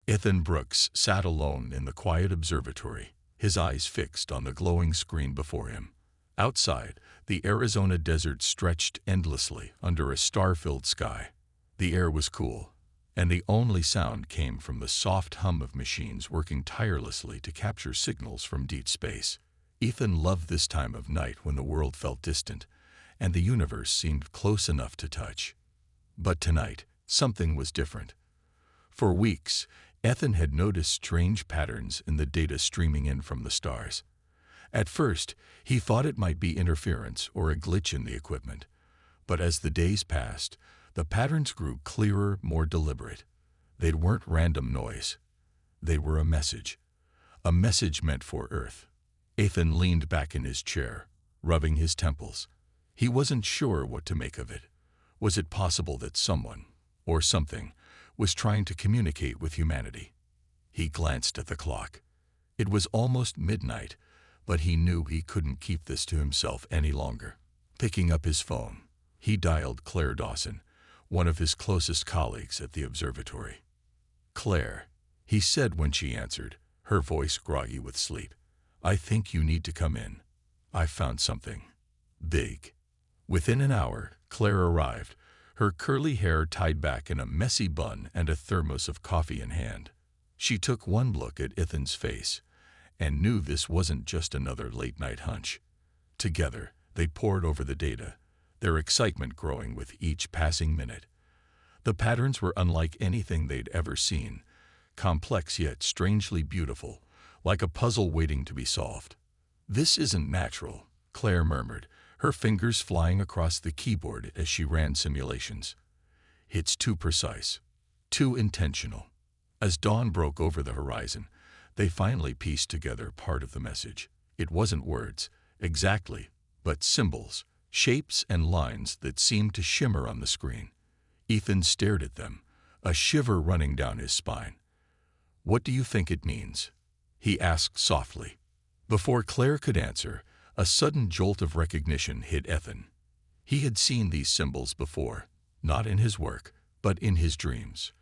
Ethan Brooks sat alone in the quiet observatory, his eyes fixed on the glowing screen before him. Outside, the Arizona desert stretched endlessly under a star-filled sky. The air was cool, and the only sound came from the soft hum of machines working tirelessly to capture signals from deep space. Ethan loved this time of night when the world felt distant, and the universe seemed close enough to touch. But tonight, something was different. For weeks, Ethan had noticed strange patterns in the data streaming in from the stars. At first, he thought it might be interference or a glitch in the equipment. But as the days passed, the patterns grew clearer, more deliberate. They weren't random noise. They were a message meant for Earth. Ethan leaned back in his chair, rubbing his temples. He wasn't sure what to make of it. Was it possible that someone, or something, was trying to communicate with humanity? He glanced at the clock. It was almost midnight, but he knew he couldn't keep this to himself any longer. Picking up his phone, he dialed Claire Dawson, one of his closest colleagues at the observatory. "Claire," he said when she answered, her voice groggy with sleep. "I think you need to come in. I've found something big." Within an hour, Claire arrived, her curly hair tied back in a messy bun and a thermos of coffee in hand. She took one look at Ethan's face and knew this wasn't just another late-night hunch. Together, they pored over the data, their excitement growing with each passing minute. The patterns were unlike anything they'd ever seen, complex yet strangely beautiful, like a puzzle waiting to be solved. "This isn't natural," Claire murmured, her fingers flying across the keyboard as she ran simulations. "It's too precise, too intentional." As dawn broke over the horizon, they finally pieced together part of the message. It wasn't words, exactly, but symbols, shapes and lines that seemed to shimmer on the screen. Ethan stared at them, a shiver running down his spine. "What do you think it means?" he asked softly. Before Claire could answer, a sudden jolt of recognition hit Ethan. He had seen these symbols before, not in his work, but in his dreams.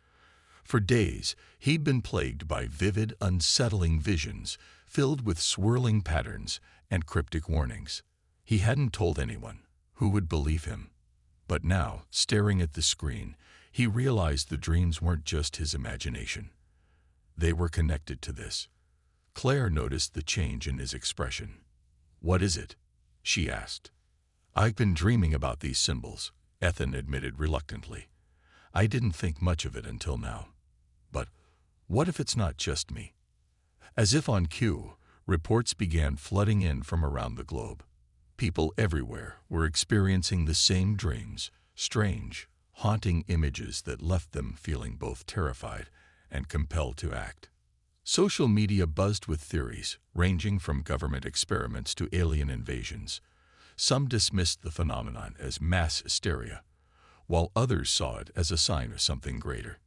For days, he'd been plagued by vivid, unsettling visions filled with swirling patterns and cryptic warnings. He hadn't told anyone. Who would believe him? But now, staring at the screen, he realized the dreams weren't just his imagination. They were connected to this. Claire noticed the change in his expression. "What is it?" she asked. "I've been dreaming about these symbols," Ethan admitted reluctantly. "I didn't think much of it until now. But what if it's not just me?" As if on cue, reports began flooding in from around the globe. People everywhere were experiencing the same dreams, strange, haunting images that left them feeling both terrified and compelled to act. Social media buzzed with theories, ranging from government experiments to alien invasions. Some dismissed the phenomenon as mass hysteria, while others saw it as a sign of something greater.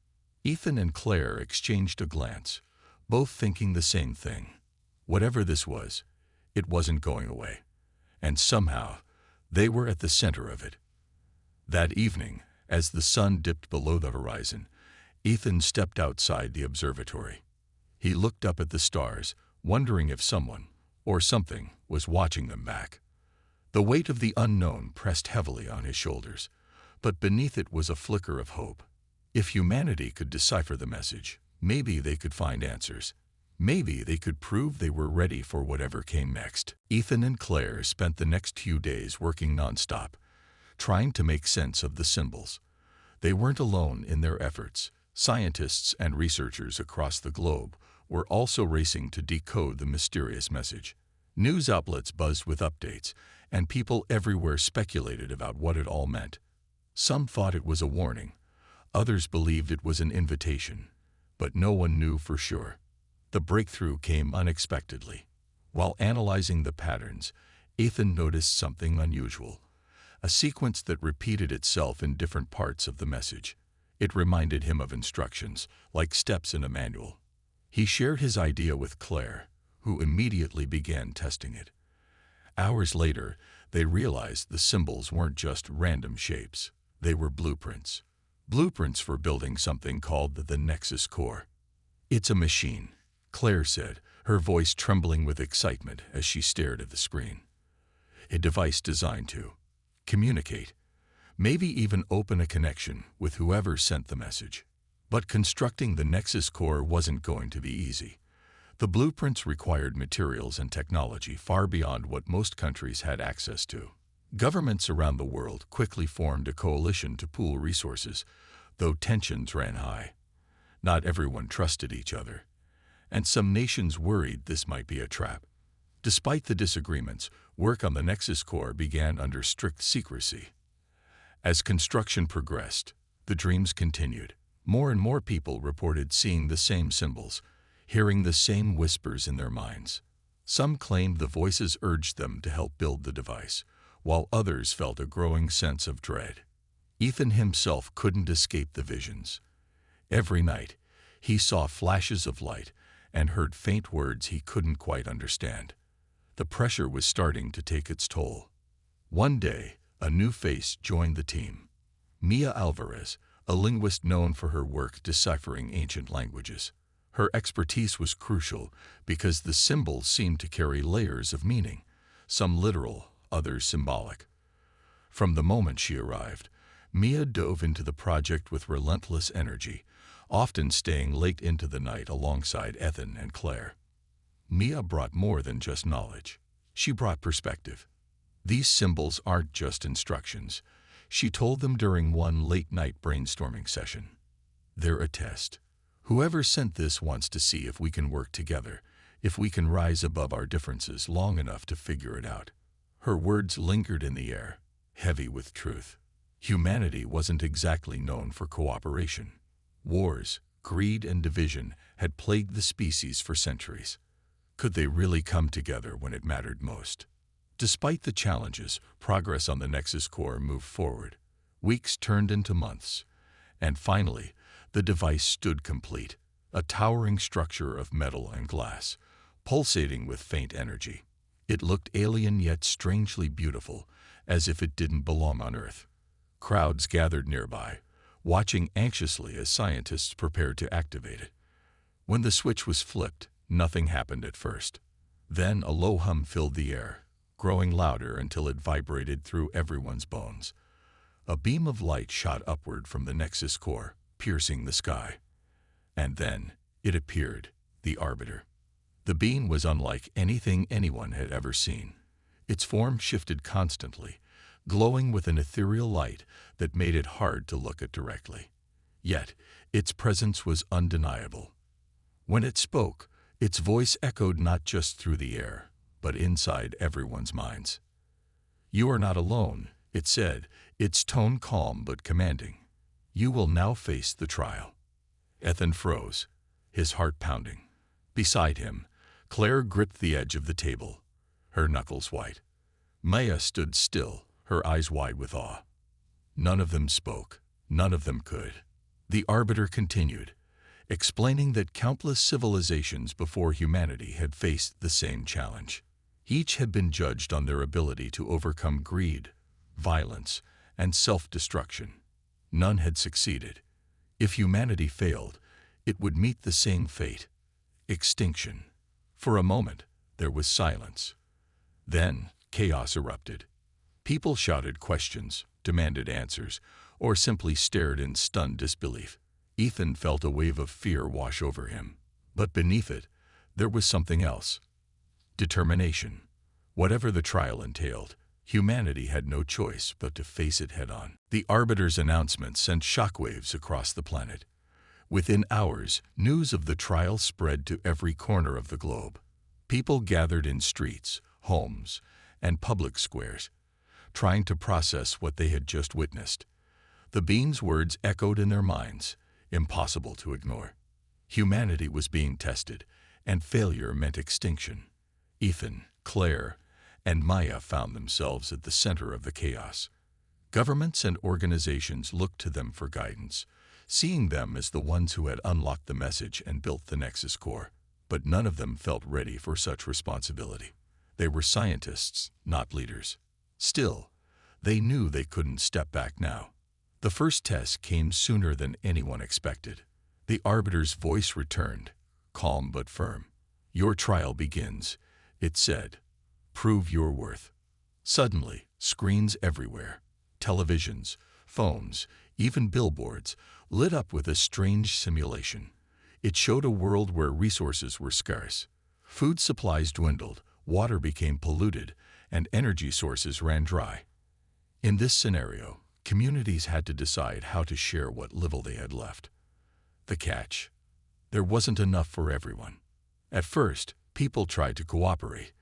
Ethan and Claire exchanged a glance, both thinking the same thing. Whatever this was, it wasn't going away. And somehow, they were at the center of it. That evening, as the sun dipped below the horizon, Ethan stepped outside the observatory. He looked up at the stars, wondering if someone, or something, was watching them back. The weight of the unknown pressed heavily on his shoulders, but beneath it was a flicker of hope. If humanity could decipher the message, maybe they could find answers. Maybe they could prove they were ready for whatever came next. Ethan and Claire spent the next few days working nonstop, trying to make sense of the symbols. They weren't alone in their efforts. Scientists and researchers across the globe were also racing to decode the mysterious message. News outlets buzzed with updates, and people everywhere speculated about what it all meant. Some thought it was a warning. Others believed it was an invitation, but no one knew for sure. The breakthrough came unexpectedly. While analyzing the patterns, Ethan noticed something unusual, a sequence that repeated itself in different parts of the message. It reminded him of instructions, like steps in a manual. He shared his idea with Claire, who immediately began testing it. Hours later, they realized the symbols weren't just random shapes. They were blueprints. Blueprints for building something called the Nexus Core. "It's a machine," Claire said, her voice trembling with excitement as she stared at the screen. "A device designed to communicate, maybe even open a connection with whoever sent the message." But constructing the Nexus core wasn't going to be easy. The blueprints required materials and technology far beyond what most countries had access to. Governments around the world quickly formed a coalition to pool resources, though tensions ran high. Not everyone trusted each other, and some nations worried this might be a trap. Despite the disagreements, work on the Nexus core began under strict secrecy. As construction progressed, the dreams continued. More and more people reported seeing the same symbols, hearing the same whispers in their minds. Some claimed the voices urged them to help build the device, while others felt a growing sense of dread. Ethan himself couldn't escape the visions. Every night, he saw flashes of light and heard faint words he couldn't quite understand. The pressure was starting to take its toll. One day, a new face joined the team. Mia Alvarez, a linguist known for her work deciphering ancient languages. Her expertise was crucial because the symbols seemed to carry layers of meaning, some literal, others symbolic. From the moment she arrived, Mia dove into the project with relentless energy, often staying late into the night alongside Ethan and Claire. Mia brought more than just knowledge. She brought perspective. "These symbols aren't just instructions," she told them during one late-night brainstorming session. "They're a test. Whoever sent this wants to see if we can work together, if we can rise above our differences long enough to figure it out." Her words lingered in the air, heavy with truth. Humanity wasn't exactly known for cooperation. Wars, greed, and division had plagued the species for centuries. Could they really come together when it mattered most? Despite the challenges, progress on the Nexus core moved forward. Weeks turned into months, and finally, the device stood complete, a towering structure of metal and glass, pulsating with faint energy. It looked alien yet strangely beautiful, as if it didn't belong on Earth. Crowds gathered nearby, watching anxiously as scientists prepared to activate it. When the switch was flipped, nothing happened at first. Then a low hum filled the air, growing louder until it vibrated through everyone's bones. A beam of light shot upward from the Nexus core, piercing the sky. And then it appeared, the Arbiter. The being was unlike anything anyone had ever seen. Its form shifted constantly, glowing with an ethereal light that made it hard to look at directly. Yet, its presence was undeniable. When it spoke, its voice echoed not just through the air, but inside everyone's minds. "You are not alone," it said, its tone calm but commanding. "You will now face the trial." Ethan froze, his heart pounding. Beside him, Claire gripped the edge of the table, her knuckles white. Maya stood still, her eyes wide with awe. None of them spoke, none of them could. The Arbiter continued, explaining that countless civilizations before humanity had faced the same challenge. Each had been judged on their ability to overcome greed, violence, and self-destruction. None had succeeded. If humanity failed, it would meet the same fate: extinction. For a moment, there was silence. Then, chaos erupted. People shouted questions, demanded answers, or simply stared in stunned disbelief. Ethan felt a wave of fear wash over him. But beneath it, there was something else: determination. Whatever the trial entailed, humanity had no choice but to face it head-on. The Arbiter's announcement sent shockwaves across the planet. Within hours, news of the trial spread to every corner of the globe. People gathered in streets, homes, and public squares, trying to process what they had just witnessed. The being's words echoed in their minds, impossible to ignore. Humanity was being tested, and failure meant extinction. Ethan, Claire, and Maya found themselves at the center of the chaos. Governments and organizations looked to them for guidance, seeing them as the ones who had unlocked the message and built the Nexus core. But none of them felt ready for such responsibility. They were scientists, not leaders. Still, they knew they couldn't step back now. The first test came sooner than anyone expected. The Arbiter's voice returned, calm but firm. "Your trial begins," it said. "Prove your worth." Suddenly, screens everywhere, televisions, phones, even billboards, lit up with a strange simulation. It showed a world where resources were scarce. Food supplies dwindled, water became polluted, and energy sources ran dry. In this scenario, communities had to decide how to share what little they had left. The catch: there wasn't enough for everyone. At first, people tried to cooperate.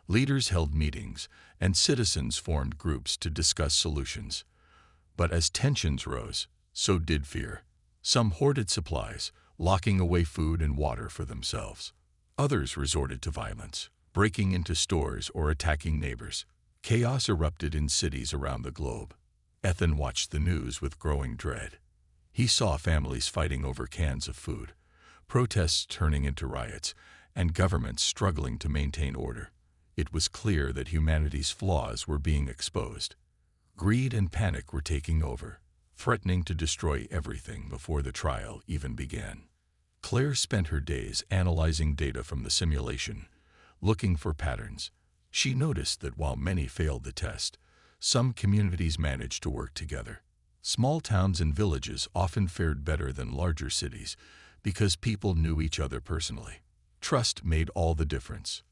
Leaders held meetings, and citizens formed groups to discuss solutions. But as tensions rose, so did fear. Some hoarded supplies, locking away food and water for themselves. Others resorted to violence, breaking into stores or attacking neighbors. Chaos erupted in cities around the globe. Ethan watched the news with growing dread. He saw families fighting over cans of food, protests turning into riots, and governments struggling to maintain order. It was clear that humanity's flaws were being exposed. Greed and panic were taking over, threatening to destroy everything before the trial even began. Claire spent her days analyzing data from the simulation, looking for patterns. She noticed that while many failed the test, some communities managed to work together. Small towns and villages often fared better than larger cities because people knew each other personally. Trust made all the difference.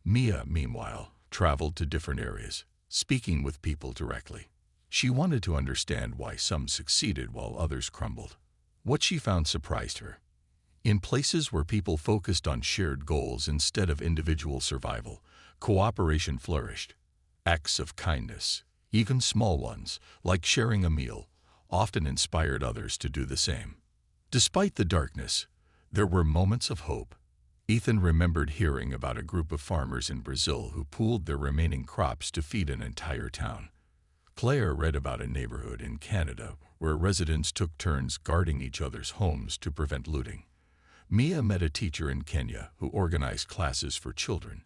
Mia, meanwhile, traveled to different areas, speaking with people directly. She wanted to understand why some succeeded while others crumbled. What she found surprised her. In places where people focused on shared goals instead of individual survival, cooperation flourished. Acts of kindness, even small ones, like sharing a meal, often inspired others to do the same. Despite the darkness, there were moments of hope. Ethan remembered hearing about a group of farmers in Brazil who pooled their remaining crops to feed an entire town. Claire read about a neighborhood in Canada where residents took turns guarding each other's homes to prevent looting. Mia met a teacher in Kenya who organized classes for children,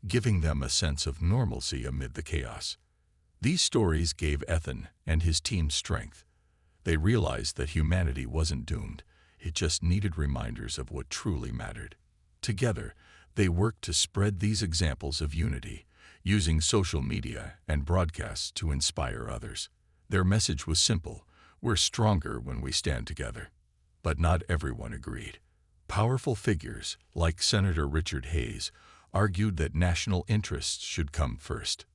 giving them a sense of normalcy amid the chaos. These stories gave Ethan and his team strength. They realized that humanity wasn't doomed, it just needed reminders of what truly mattered. Together, they worked to spread these examples of unity, using social media and broadcasts to inspire others. Their message was simple: we're stronger when we stand together. But not everyone agreed. Powerful figures, like Senator Richard Hayes, argued that national interests should come first.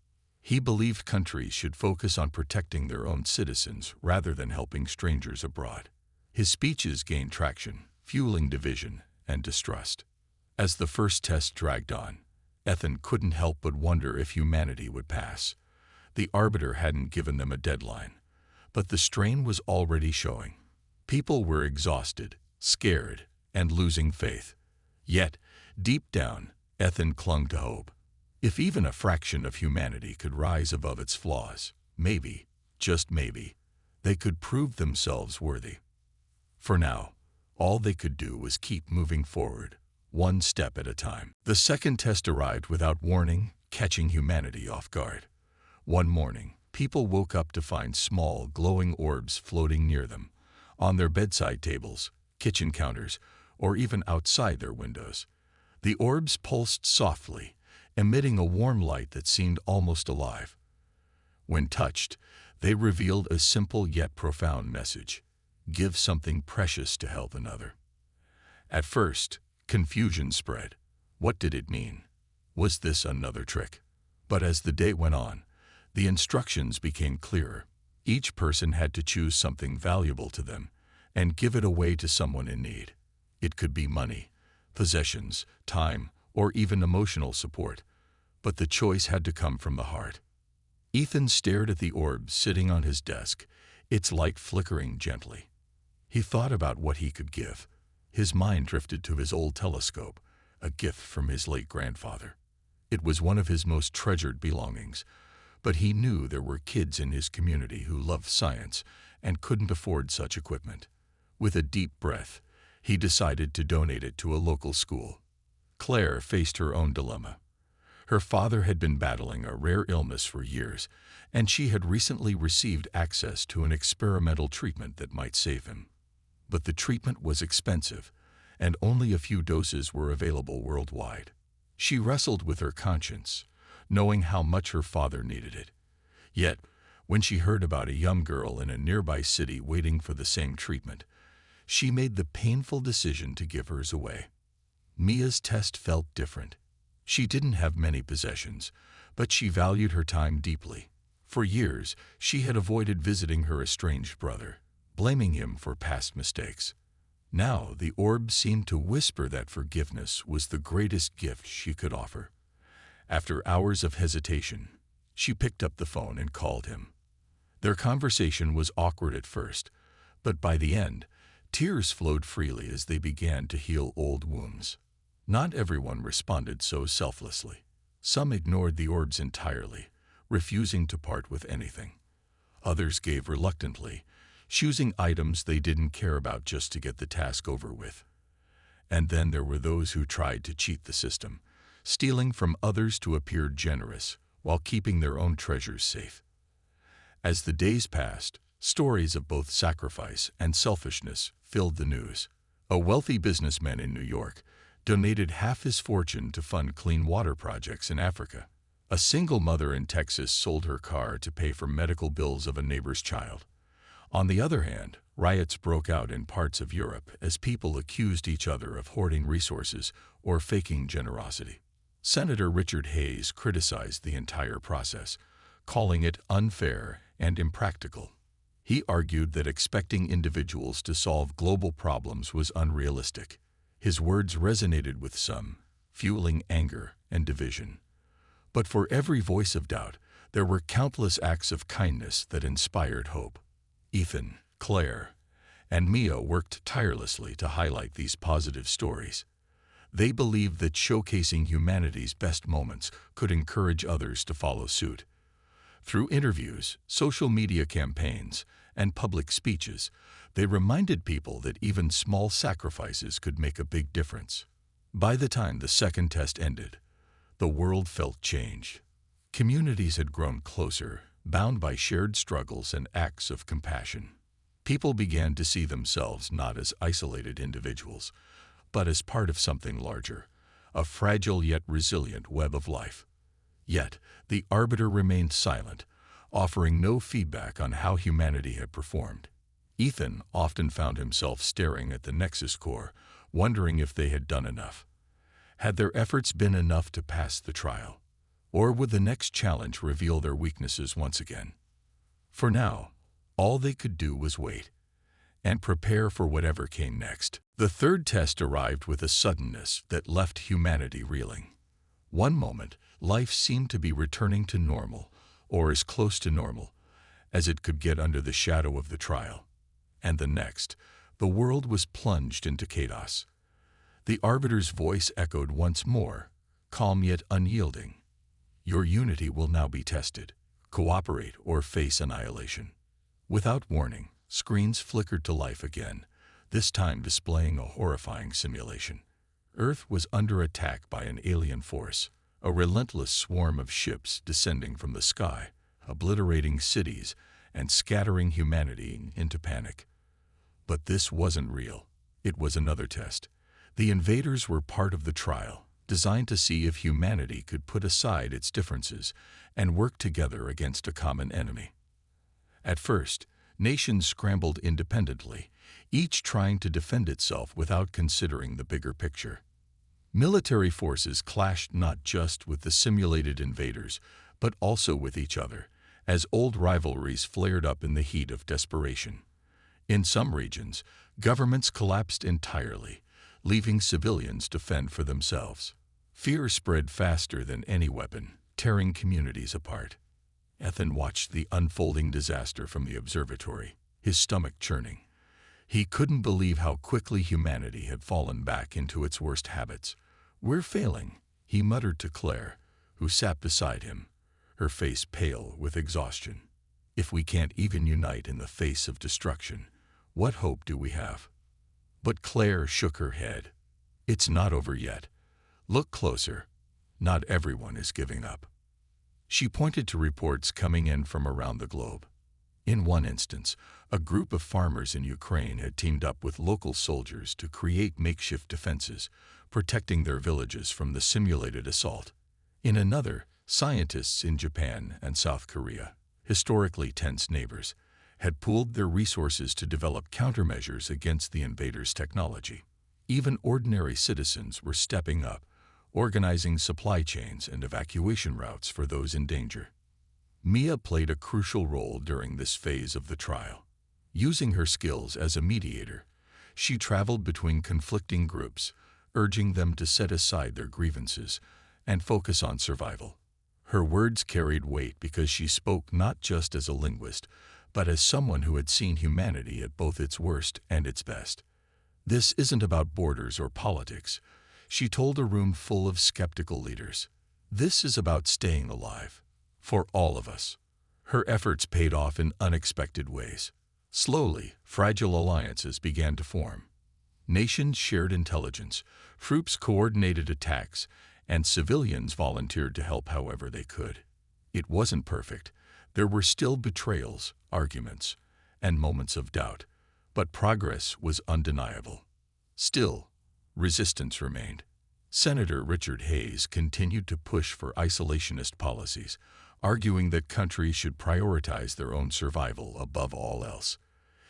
He believed countries should focus on protecting their own citizens rather than helping strangers abroad. His speeches gained traction, fueling division and distrust. As the first test dragged on, Ethan couldn't help but wonder if humanity would pass. The arbiter hadn't given them a deadline, but the strain was already showing. People were exhausted, scared, and losing faith. Yet, deep down, Ethan clung to hope. If even a fraction of humanity could rise above its flaws, maybe, just maybe, they could prove themselves worthy. For now, all they could do was keep moving forward, one step at a time. The second test arrived without warning, catching humanity off guard. One morning, people woke up to find small, glowing orbs floating near them, on their bedside tables, kitchen counters, or even outside their windows. The orbs pulsed softly, emitting a warm light that seemed almost alive. When touched, they revealed a simple yet profound message: give something precious to help another. At first, confusion spread. What did it mean? Was this another trick? But as the day went on, the instructions became clearer. Each person had to choose something valuable to them and give it away to someone in need. It could be money, possessions, time, or even emotional support, but the choice had to come from the heart. Ethan stared at the orb sitting on his desk, its light flickering gently. He thought about what he could give. His mind drifted to his old telescope, a gift from his late grandfather. It was one of his most treasured belongings, but he knew there were kids in his community who loved science and couldn't afford such equipment. With a deep breath, he decided to donate it to a local school. Claire faced her own dilemma. Her father had been battling a rare illness for years, and she had recently received access to an experimental treatment that might save him. But the treatment was expensive, and only a few doses were available worldwide. She wrestled with her conscience, knowing how much her father needed it. Yet, when she heard about a young girl in a nearby city waiting for the same treatment, she made the painful decision to give hers away. Mia's test felt different. She didn't have many possessions, but she valued her time deeply. For years, she had avoided visiting her estranged brother, blaming him for past mistakes. Now, the orb seemed to whisper that forgiveness was the greatest gift she could offer. After hours of hesitation, she picked up the phone and called him. Their conversation was awkward at first, but by the end, tears flowed freely as they began to heal old wounds. Not everyone responded so selflessly. Some ignored the orbs entirely, refusing to part with anything. Others gave reluctantly, choosing items they didn't care about just to get the task over with. And then there were those who tried to cheat the system, stealing from others to appear generous while keeping their own treasures safe. As the days passed, stories of both sacrifice and selfishness filled the news. A wealthy businessman in New York donated half his fortune to fund clean water projects in Africa. A single mother in Texas sold her car to pay for medical bills of a neighbor's child. On the other hand, riots broke out in parts of Europe as people accused each other of hoarding resources or faking generosity. Senator Richard Hayes criticized the entire process, calling it unfair and impractical. He argued that expecting individuals to solve global problems was unrealistic. His words resonated with some, fueling anger and division. But for every voice of doubt, there were countless acts of kindness that inspired hope. Ethan, Claire, and Mia worked tirelessly to highlight these positive stories. They believed that showcasing humanity's best moments could encourage others to follow suit. Through interviews, social media campaigns, and public speeches, they reminded people that even small sacrifices could make a big difference. By the time the second test ended, the world felt changed. Communities had grown closer, bound by shared struggles and acts of compassion. People began to see themselves not as isolated individuals, but as part of something larger, a fragile yet resilient web of life. Yet, the arbiter remained silent, offering no feedback on how humanity had performed. Ethan often found himself staring at the Nexus core, wondering if they had done enough. Had their efforts been enough to pass the trial? Or would the next challenge reveal their weaknesses once again? For now, all they could do was wait and prepare for whatever came next. The third test arrived with a suddenness that left humanity reeling. One moment, life seemed to be returning to normal, or as close to normal as it could get under the shadow of the trial. And the next, the world was plunged into chaos. The arbiter's voice echoed once more, calm yet unyielding. Your unity will now be tested. Cooperate or face annihilation. Without warning, screens flickered to life again, this time displaying a horrifying simulation. Earth was under attack by an alien force, a relentless swarm of ships descending from the sky, obliterating cities and scattering humanity into panic. But this wasn't real. It was another test. The invaders were part of the trial, designed to see if humanity could put aside its differences and work together against a common enemy. At first, nations scrambled independently, each trying to defend itself without considering the bigger picture. Military forces clashed not just with the simulated invaders, but also with each other, as old rivalries flared up in the heat of desperation. In some regions, governments collapsed entirely, leaving civilians to fend for themselves. Fear spread faster than any weapon, tearing communities apart. Ethan watched the unfolding disaster from the observatory, his stomach churning. He couldn't believe how quickly humanity had fallen back into its worst habits. "We're failing," he muttered to Claire, who sat beside him, her face pale with exhaustion. "If we can't even unite in the face of destruction, what hope do we have?" But Claire shook her head. "It's not over yet. Look closer. Not everyone is giving up." She pointed to reports coming in from around the globe. In one instance, a group of farmers in Ukraine had teamed up with local soldiers to create makeshift defenses, protecting their villages from the simulated assault. In another, scientists in Japan and South Korea, historically tense neighbors, had pooled their resources to develop countermeasures against the invaders' technology. Even ordinary citizens were stepping up, organizing supply chains and evacuation routes for those in danger. Mia played a crucial role during this phase of the trial. Using her skills as a mediator, she traveled between conflicting groups, urging them to set aside their grievances and focus on survival. Her words carried weight because she spoke not just as a linguist, but as someone who had seen humanity at both its worst and its best. This isn't about borders or politics, she told a room full of skeptical leaders. This is about staying alive. For all of us. Her efforts paid off in unexpected ways. Slowly, fragile alliances began to form. Nations shared intelligence, troops coordinated attacks, and civilians volunteered to help however they could. It wasn't perfect. There were still betrayals, arguments, and moments of doubt, but progress was undeniable. Still, resistance remained. Senator Richard Hayes continued to push for isolationist policies, arguing that countries should prioritize their own survival above all else.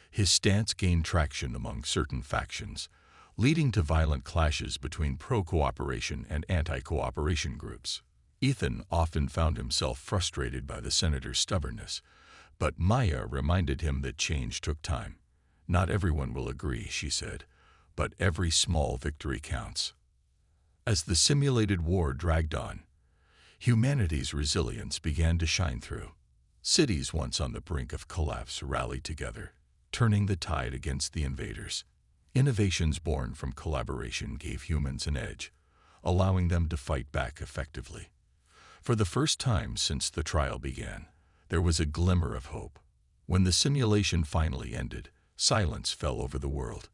His stance gained traction among certain factions, leading to violent clashes between pro-cooperation and anti-cooperation groups. Ethan often found himself frustrated by the senator's stubbornness, but Maya reminded him that change took time. Not everyone will agree, she said, but every small victory counts. As the simulated war dragged on, humanity's resilience began to shine through. Cities once on the brink of collapse rallied together, turning the tide against the invaders. Innovations born from collaboration gave humans an edge, allowing them to fight back effectively. For the first time since the trial began, there was a glimmer of hope. When the simulation finally ended, silence fell over the world.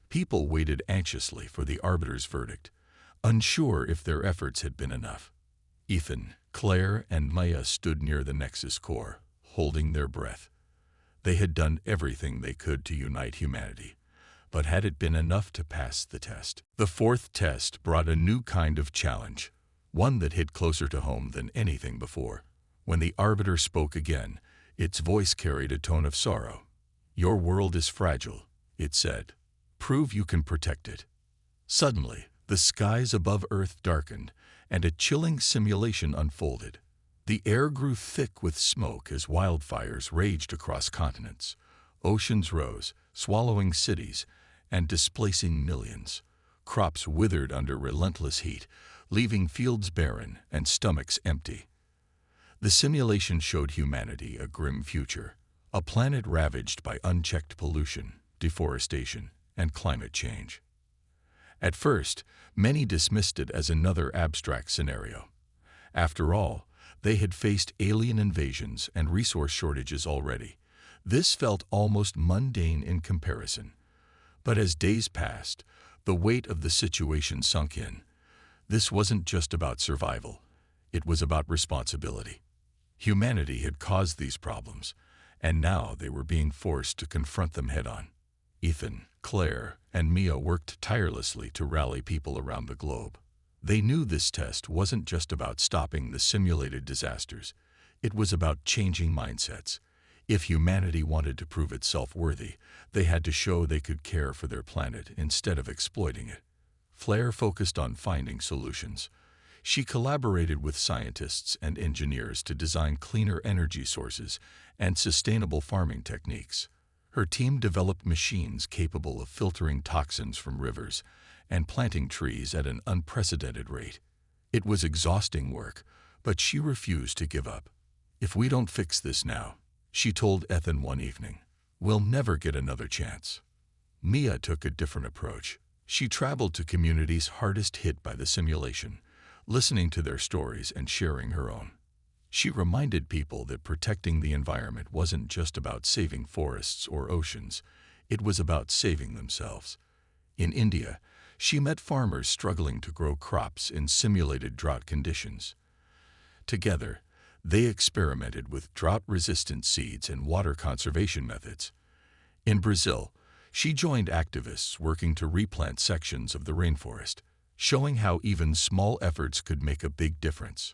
People waited anxiously for the arbiter's verdict, unsure if their efforts had been enough. Ethan, Claire, and Maya stood near the Nexus core, holding their breath. They had done everything they could to unite humanity, but had it been enough to pass the test? The fourth test brought a new kind of challenge, one that hit closer to home than anything before. When the arbiter spoke again, its voice carried a tone of sorrow. "Your world is fragile," it said. "Prove you can protect it." Suddenly, the skies above Earth darkened, and a chilling simulation unfolded. The air grew thick with smoke as wildfires raged across continents. Oceans rose, swallowing cities and displacing millions. Crops withered under relentless heat, leaving fields barren and stomachs empty. The simulation showed humanity a grim future, a planet ravaged by unchecked pollution, deforestation, and climate change. At first, many dismissed it as another abstract scenario. After all, they had faced alien invasions and resource shortages already. This felt almost mundane in comparison. But as days passed, the weight of the situation sunk in. This wasn't just about survival. It was about responsibility. Humanity had caused these problems, and now they were being forced to confront them head-on. Ethan, Claire, and Mia worked tirelessly to rally people around the globe. They knew this test wasn't just about stopping the simulated disasters. It was about changing mindsets. If humanity wanted to prove itself worthy, they had to show they could care for their planet instead of exploiting it. Claire focused on finding solutions. She collaborated with scientists and engineers to design cleaner energy sources and sustainable farming techniques. Her team developed machines capable of filtering toxins from rivers and planting trees at an unprecedented rate. It was exhausting work, but she refused to give up. "If we don't fix this now," she told Ethan one evening, "we'll never get another chance." Mia took a different approach. She traveled to communities hardest hit by the simulation, listening to their stories and sharing her own. She reminded people that protecting the environment wasn't just about saving forests or oceans, it was about saving themselves. In India, she met farmers struggling to grow crops in simulated drought conditions. Together, They experimented with drought-resistant seeds and water conservation methods. In Brazil, she joined activists working to replant sections of the rainforest, showing how even small efforts could make a big difference.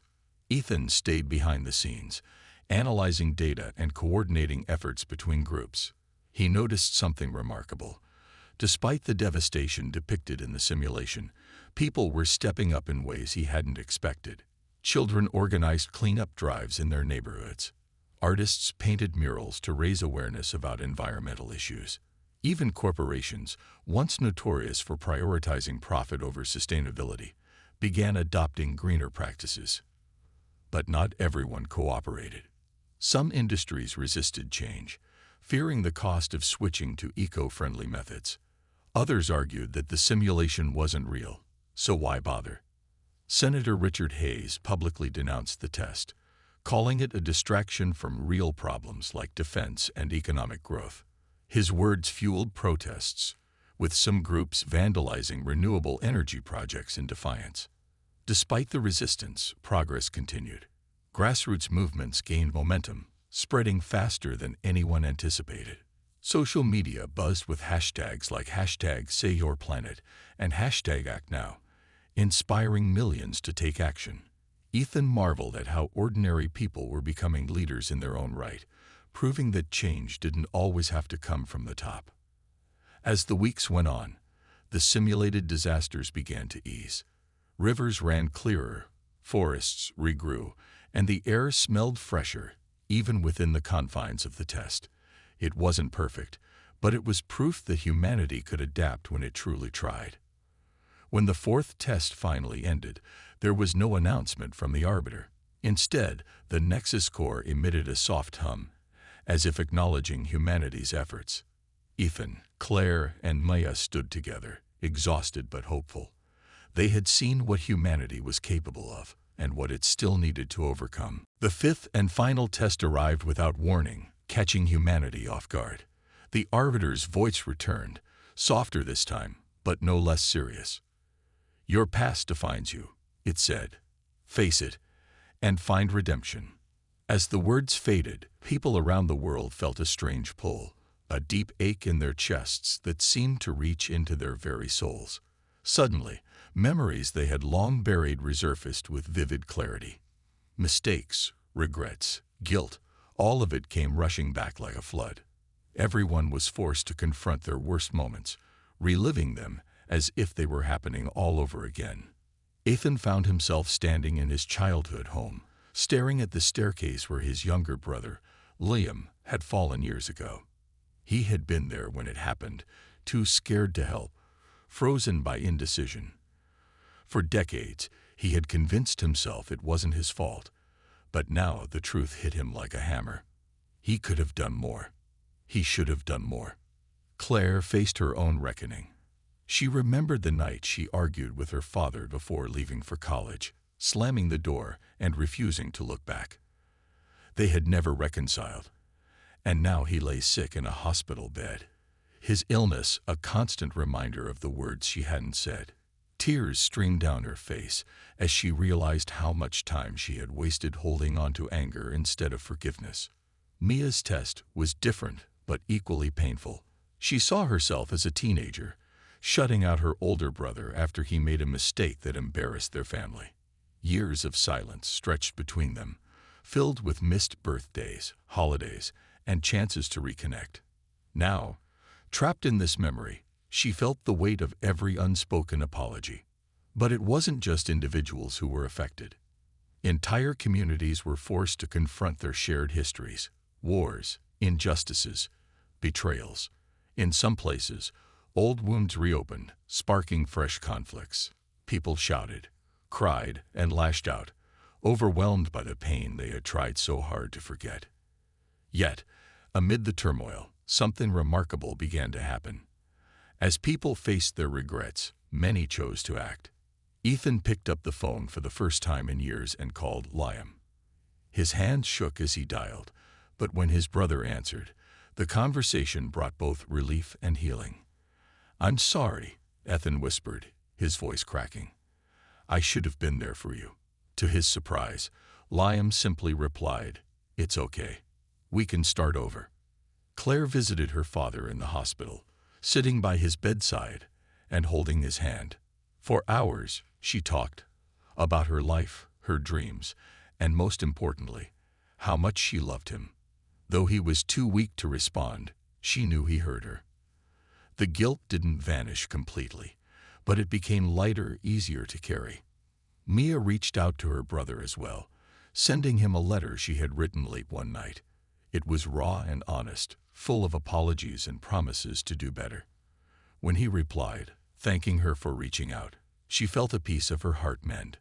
Ethan stayed behind the scenes, analyzing data and coordinating efforts between groups. He noticed something remarkable. Despite the devastation depicted in the simulation, people were stepping up in ways he hadn't expected. Children organized cleanup drives in their neighborhoods. Artists painted murals to raise awareness about environmental issues. Even corporations, once notorious for prioritizing profit over sustainability, began adopting greener practices. But not everyone cooperated. Some industries resisted change, fearing the cost of switching to eco-friendly methods. Others argued that the simulation wasn't real, so why bother? Senator Richard Hayes publicly denounced the test, calling it a distraction from real problems like defense and economic growth. His words fueled protests, with some groups vandalizing renewable energy projects in defiance. Despite the resistance, progress continued. Grassroots movements gained momentum, spreading faster than anyone anticipated. Social media buzzed with hashtags like #SayYourPlanet and #ActNow, inspiring millions to take action. Ethan marveled at how ordinary people were becoming leaders in their own right, proving that change didn't always have to come from the top. As the weeks went on, the simulated disasters began to ease. Rivers ran clearer, forests regrew, and the air smelled fresher, even within the confines of the test. It wasn't perfect, but it was proof that humanity could adapt when it truly tried. When the fourth test finally ended, there was no announcement from the arbiter. Instead, the Nexus core emitted a soft hum, as if acknowledging humanity's efforts. Ethan, Claire, and Maya stood together, exhausted but hopeful. They had seen what humanity was capable of, and what it still needed to overcome. The fifth and final test arrived without warning, catching humanity off guard. The arbiter's voice returned, softer this time, but no less serious. "Your past defines you," it said. "Face it, and find redemption." As the words faded, people around the world felt a strange pull, a deep ache in their chests that seemed to reach into their very souls. Suddenly, memories they had long buried resurfaced with vivid clarity. Mistakes, regrets, guilt, all of it came rushing back like a flood. Everyone was forced to confront their worst moments, reliving them as if they were happening all over again. Ethan found himself standing in his childhood home, staring at the staircase where his younger brother, Liam, had fallen years ago. He had been there when it happened, too scared to help, frozen by indecision. For decades, he had convinced himself it wasn't his fault, but now the truth hit him like a hammer. He could have done more. He should have done more. Claire faced her own reckoning. She remembered the night she argued with her father before leaving for college, slamming the door and refusing to look back. They had never reconciled, and now he lay sick in a hospital bed. His illness a constant reminder of the words she hadn't said. Tears streamed down her face as she realized how much time she had wasted holding on to anger instead of forgiveness. Mia's test was different but equally painful. She saw herself as a teenager, shutting out her older brother after he made a mistake that embarrassed their family. Years of silence stretched between them, filled with missed birthdays, holidays, and chances to reconnect. Now, trapped in this memory, she felt the weight of every unspoken apology. But it wasn't just individuals who were affected. Entire communities were forced to confront their shared histories, wars, injustices, betrayals. In some places, old wounds reopened, sparking fresh conflicts. People shouted, cried, and lashed out, overwhelmed by the pain they had tried so hard to forget. Yet, amid the turmoil, something remarkable began to happen. As people faced their regrets, many chose to act. Ethan picked up the phone for the first time in years and called Liam. His hands shook as he dialed, but when his brother answered, the conversation brought both relief and healing. "I'm sorry," Ethan whispered, his voice cracking. "I should have been there for you." To his surprise, Liam simply replied, "It's okay. We can start over." Claire visited her father in the hospital, sitting by his bedside and holding his hand. For hours, she talked about her life, her dreams, and most importantly, how much she loved him. Though he was too weak to respond, she knew he heard her. The guilt didn't vanish completely, but it became lighter, easier to carry. Mia reached out to her brother as well, sending him a letter she had written late one night. It was raw and honest, full of apologies and promises to do better. When he replied, thanking her for reaching out, she felt a piece of her heart mend.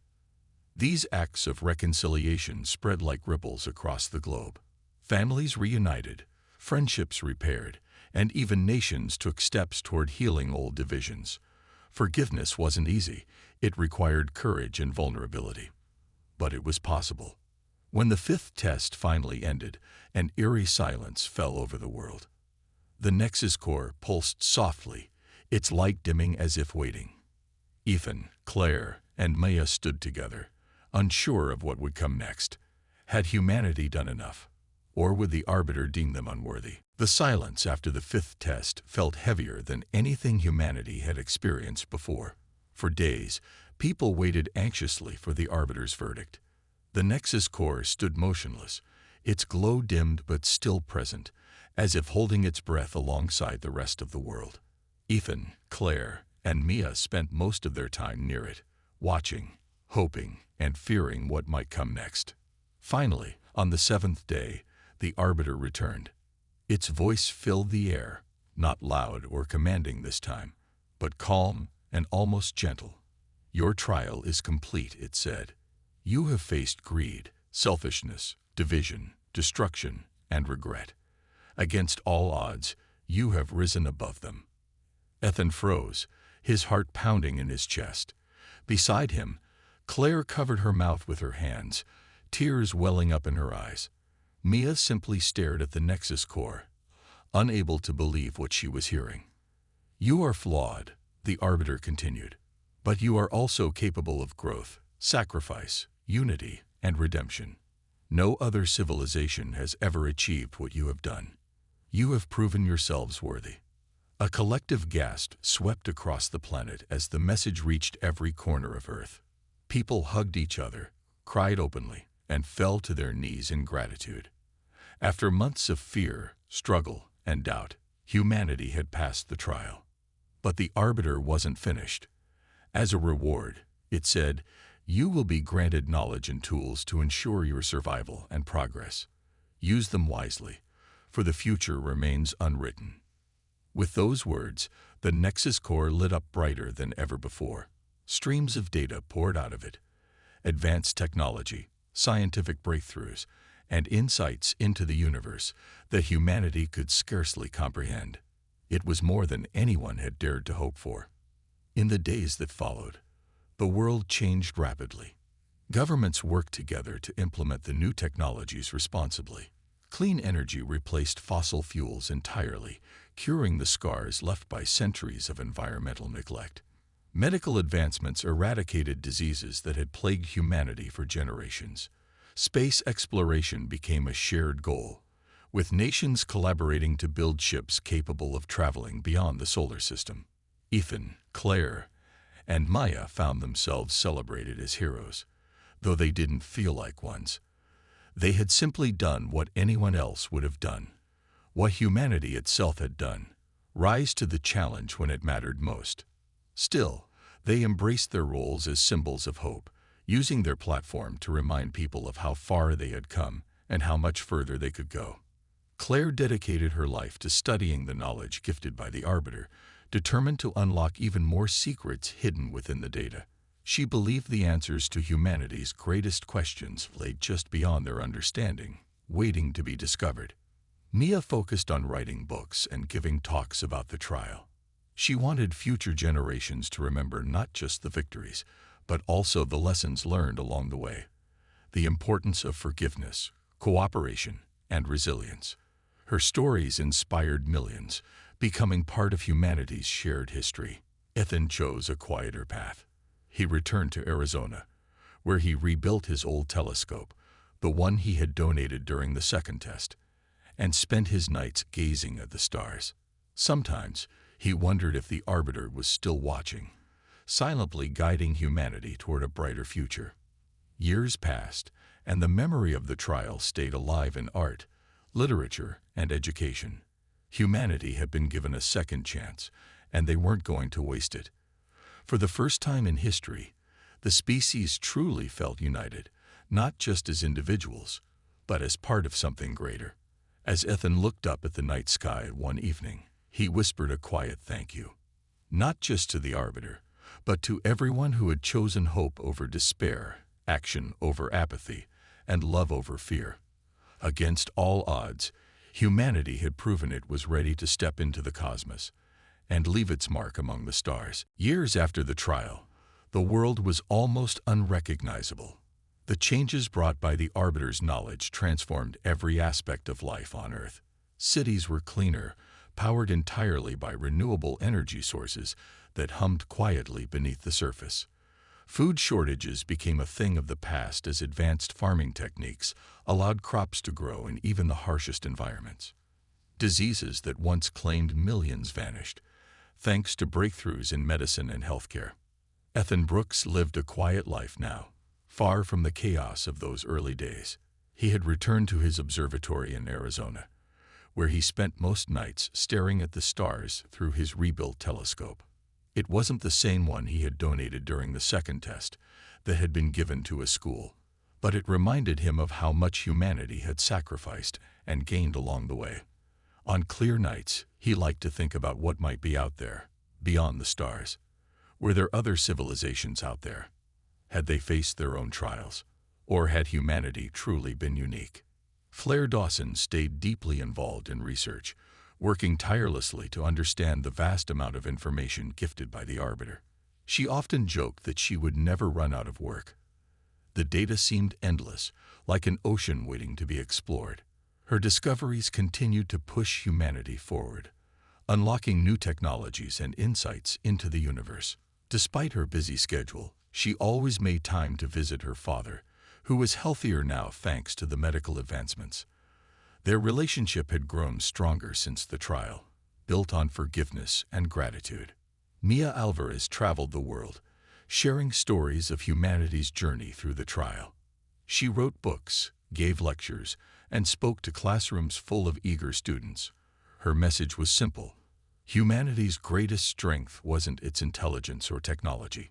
These acts of reconciliation spread like ripples across the globe. Families reunited, friendships repaired, and even nations took steps toward healing old divisions. Forgiveness wasn't easy. It required courage and vulnerability. But it was possible. When the fifth test finally ended, an eerie silence fell over the world. The Nexus core pulsed softly, its light dimming as if waiting. Ethan, Claire, and Maya stood together, unsure of what would come next. Had humanity done enough? Or would the Arbiter deem them unworthy? The silence after the fifth test felt heavier than anything humanity had experienced before. For days, people waited anxiously for the Arbiter's verdict. The Nexus core stood motionless, its glow dimmed but still present, as if holding its breath alongside the rest of the world. Ethan, Claire, and Mia spent most of their time near it, watching, hoping, and fearing what might come next. Finally, on the seventh day, the Arbiter returned. Its voice filled the air, not loud or commanding this time, but calm and almost gentle. "Your trial is complete," it said. "You have faced greed, selfishness, division, destruction, and regret. Against all odds, you have risen above them." Ethan froze, his heart pounding in his chest. Beside him, Claire covered her mouth with her hands, tears welling up in her eyes. Mia simply stared at the Nexus core, unable to believe what she was hearing. "You are flawed," the Arbiter continued, "but you are also capable of growth, sacrifice, unity, and redemption. No other civilization has ever achieved what you have done. You have proven yourselves worthy." A collective gasp swept across the planet as the message reached every corner of Earth. People hugged each other, cried openly, and fell to their knees in gratitude. After months of fear, struggle, and doubt, humanity had passed the trial. But the Arbiter wasn't finished. As a reward, it said, "You will be granted knowledge and tools to ensure your survival and progress. Use them wisely, for the future remains unwritten." With those words, the Nexus core lit up brighter than ever before. Streams of data poured out of it. Advanced technology, scientific breakthroughs, and insights into the universe that humanity could scarcely comprehend. It was more than anyone had dared to hope for. In the days that followed, the world changed rapidly. Governments worked together to implement the new technologies responsibly. Clean energy replaced fossil fuels entirely, curing the scars left by centuries of environmental neglect. Medical advancements eradicated diseases that had plagued humanity for generations. Space exploration became a shared goal, with nations collaborating to build ships capable of traveling beyond the solar system. Ethan, Claire, and Maya found themselves celebrated as heroes, though they didn't feel like ones. They had simply done what anyone else would have done, what humanity itself had done, rise to the challenge when it mattered most. Still, they embraced their roles as symbols of hope, using their platform to remind people of how far they had come and how much further they could go. Claire dedicated her life to studying the knowledge gifted by the Arbiter, determined to unlock even more secrets hidden within the data. She believed the answers to humanity's greatest questions lay just beyond their understanding, waiting to be discovered. Mia focused on writing books and giving talks about the trial. She wanted future generations to remember not just the victories, but also the lessons learned along the way. The importance of forgiveness, cooperation, and resilience. Her stories inspired millions, becoming part of humanity's shared history. Ethan chose a quieter path. He returned to Arizona, where he rebuilt his old telescope, the one he had donated during the second test, and spent his nights gazing at the stars. Sometimes he wondered if the Arbiter was still watching, silently guiding humanity toward a brighter future. Years passed, and the memory of the trial stayed alive in art, literature, and education. Humanity had been given a second chance, and they weren't going to waste it. For the first time in history, the species truly felt united, not just as individuals, but as part of something greater. As Ethan looked up at the night sky one evening, he whispered a quiet thank you. Not just to the Arbiter, but to everyone who had chosen hope over despair, action over apathy, and love over fear. Against all odds, humanity had proven it was ready to step into the cosmos and leave its mark among the stars. Years after the trial, the world was almost unrecognizable. The changes brought by the Arbiter's knowledge transformed every aspect of life on Earth. Cities were cleaner, powered entirely by renewable energy sources that hummed quietly beneath the surface. Food shortages became a thing of the past as advanced farming techniques allowed crops to grow in even the harshest environments. Diseases that once claimed millions vanished, thanks to breakthroughs in medicine and healthcare. Ethan Brooks lived a quiet life now, far from the chaos of those early days. He had returned to his observatory in Arizona, where he spent most nights staring at the stars through his rebuilt telescope. It wasn't the same one he had donated during the second test that had been given to a school, but it reminded him of how much humanity had sacrificed and gained along the way. On clear nights, he liked to think about what might be out there, beyond the stars. Were there other civilizations out there? Had they faced their own trials? Or had humanity truly been unique? Flair Dawson stayed deeply involved in research, working tirelessly to understand the vast amount of information gifted by the Arbiter. She often joked that she would never run out of work. The data seemed endless, like an ocean waiting to be explored. Her discoveries continued to push humanity forward, unlocking new technologies and insights into the universe. Despite her busy schedule, she always made time to visit her father, who was healthier now thanks to the medical advancements. Their relationship had grown stronger since the trial, built on forgiveness and gratitude. Mia Alvarez traveled the world, sharing stories of humanity's journey through the trial. She wrote books, gave lectures, and spoke to classrooms full of eager students. Her message was simple. Humanity's greatest strength wasn't its intelligence or technology.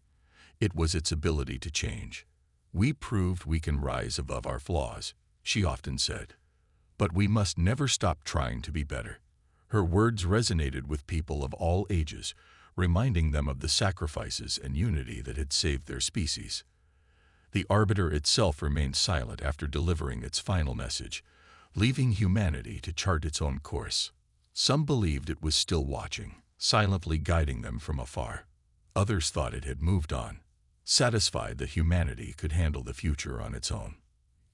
It was its ability to change. We proved we can rise above our flaws, she often said. But we must never stop trying to be better. Her words resonated with people of all ages, reminding them of the sacrifices and unity that had saved their species. The Arbiter itself remained silent after delivering its final message, leaving humanity to chart its own course. Some believed it was still watching, silently guiding them from afar. Others thought it had moved on, satisfied that humanity could handle the future on its own.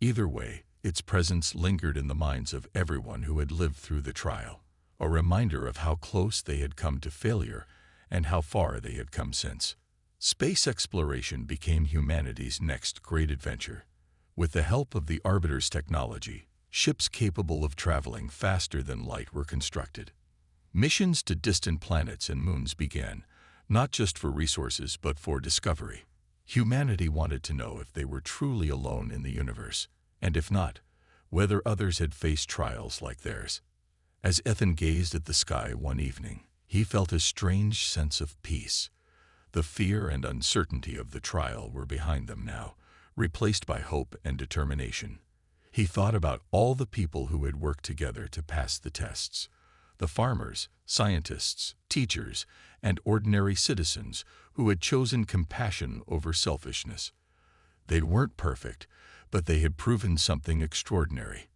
Either way, its presence lingered in the minds of everyone who had lived through the trial, a reminder of how close they had come to failure and how far they had come since. Space exploration became humanity's next great adventure. With the help of the Arbiter's technology, ships capable of traveling faster than light were constructed. Missions to distant planets and moons began, not just for resources but for discovery. Humanity wanted to know if they were truly alone in the universe, and if not, whether others had faced trials like theirs. As Ethan gazed at the sky one evening, he felt a strange sense of peace. The fear and uncertainty of the trial were behind them now, replaced by hope and determination. He thought about all the people who had worked together to pass the tests. The farmers, scientists, teachers, and ordinary citizens who had chosen compassion over selfishness. They weren't perfect, but they had proven something extraordinary.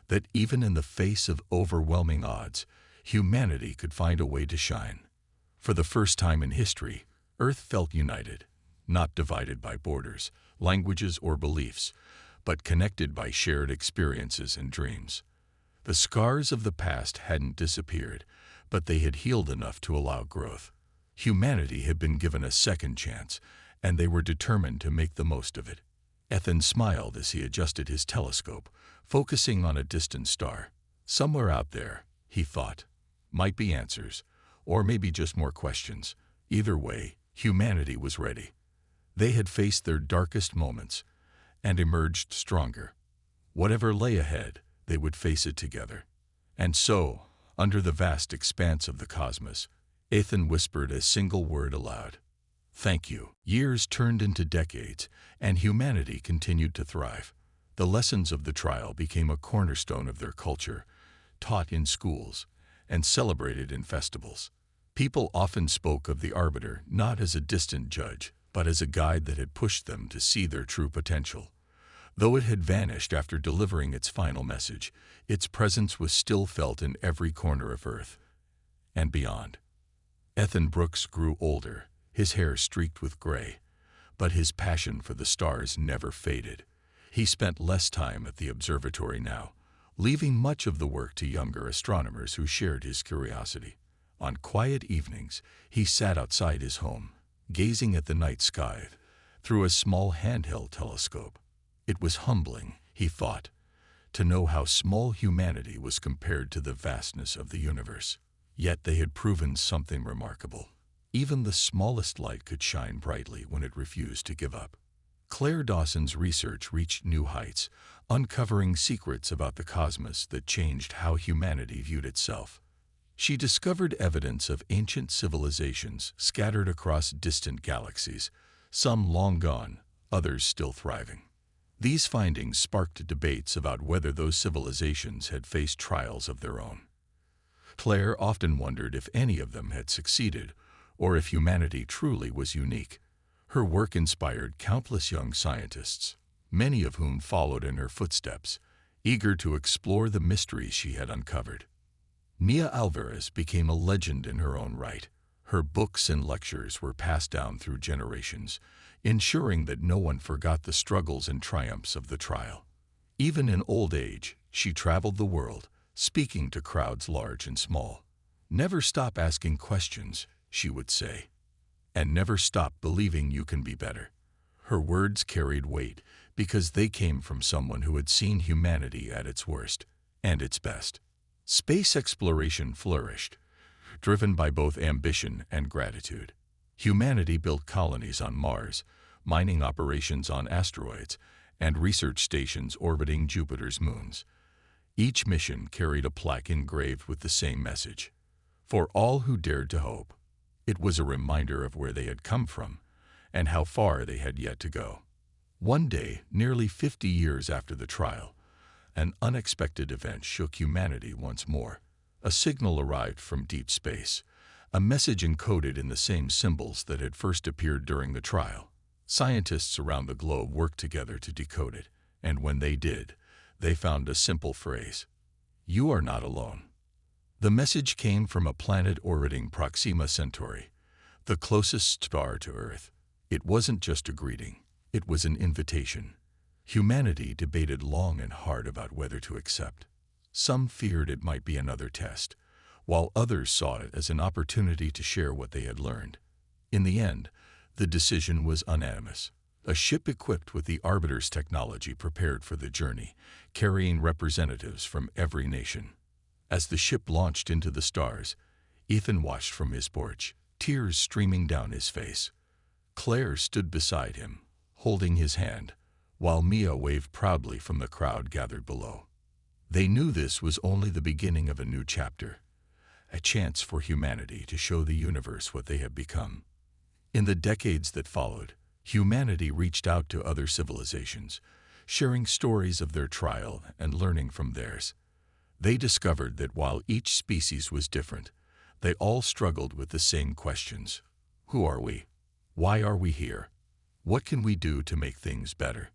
That even in the face of overwhelming odds, humanity could find a way to shine. For the first time in history, Earth felt united, not divided by borders, languages, or beliefs, but connected by shared experiences and dreams. The scars of the past hadn't disappeared, but they had healed enough to allow growth. Humanity had been given a second chance, and they were determined to make the most of it. Ethan smiled as he adjusted his telescope, focusing on a distant star. Somewhere out there, he thought, might be answers, or maybe just more questions. Either way, humanity was ready. They had faced their darkest moments and emerged stronger. Whatever lay ahead, they would face it together. And so, under the vast expanse of the cosmos, Ethan whispered a single word aloud. Thank you. Years turned into decades, and humanity continued to thrive. The lessons of the trial became a cornerstone of their culture, taught in schools and celebrated in festivals. People often spoke of the Arbiter not as a distant judge, but as a guide that had pushed them to see their true potential. Though it had vanished after delivering its final message, its presence was still felt in every corner of Earth and beyond. Ethan Brooks grew older, his hair streaked with gray, but his passion for the stars never faded. He spent less time at the observatory now, leaving much of the work to younger astronomers who shared his curiosity. On quiet evenings, he sat outside his home, gazing at the night sky through a small handheld telescope. It was humbling, he thought, to know how small humanity was compared to the vastness of the universe. Yet they had proven something remarkable. Even the smallest light could shine brightly when it refused to give up. Claire Dawson's research reached new heights, uncovering secrets about the cosmos that changed how humanity viewed itself. She discovered evidence of ancient civilizations scattered across distant galaxies, some long gone, others still thriving. These findings sparked debates about whether those civilizations had faced trials of their own. Claire often wondered if any of them had succeeded, or if humanity truly was unique. Her work inspired countless young scientists, many of whom followed in her footsteps, eager to explore the mysteries she had uncovered. Mia Alvarez became a legend in her own right. Her books and lectures were passed down through generations, ensuring that no one forgot the struggles and triumphs of the trial. Even in old age, she traveled the world, speaking to crowds large and small. Never stop asking questions, she would say, and never stop believing you can be better. Her words carried weight because they came from someone who had seen humanity at its worst and its best. Space exploration flourished, driven by both ambition and gratitude. Humanity built colonies on Mars, mining operations on asteroids, and research stations orbiting Jupiter's moons. Each mission carried a plaque engraved with the same message: for all who dared to hope. It was a reminder of where they had come from and how far they had yet to go. One day, nearly 50 years after the trial, an unexpected event shook humanity once more. A signal arrived from deep space, a message encoded in the same symbols that had first appeared during the trial. Scientists around the globe worked together to decode it, and when they did, they found a simple phrase: "You are not alone." The message came from a planet orbiting Proxima Centauri, the closest star to Earth. It wasn't just a greeting, it was an invitation. Humanity debated long and hard about whether to accept. Some feared it might be another test, while others saw it as an opportunity to share what they had learned. In the end, the decision was unanimous. A ship equipped with the Arbiter's technology prepared for the journey, carrying representatives from every nation. As the ship launched into the stars, Ethan watched from his porch, tears streaming down his face. Claire stood beside him, holding his hand, while Mia waved proudly from the crowd gathered below. They knew this was only the beginning of a new chapter, a chance for humanity to show the universe what they had become. In the decades that followed, humanity reached out to other civilizations, sharing stories of their trial and learning from theirs. They discovered that while each species was different, they all struggled with the same questions. Who are we? Why are we here? What can we do to make things better?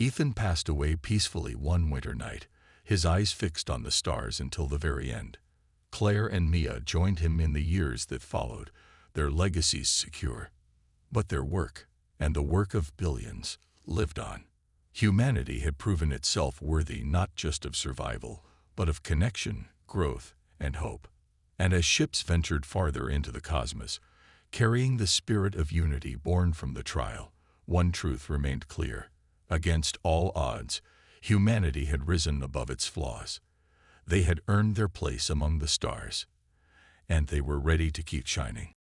Ethan passed away peacefully one winter night, his eyes fixed on the stars until the very end. Claire and Mia joined him in the years that followed, their legacies secure. But their work, and the work of billions, lived on. Humanity had proven itself worthy not just of survival, but of connection, growth, and hope. And as ships ventured farther into the cosmos, carrying the spirit of unity born from the trial, one truth remained clear: Against all odds, humanity had risen above its flaws. They had earned their place among the stars, and they were ready to keep shining.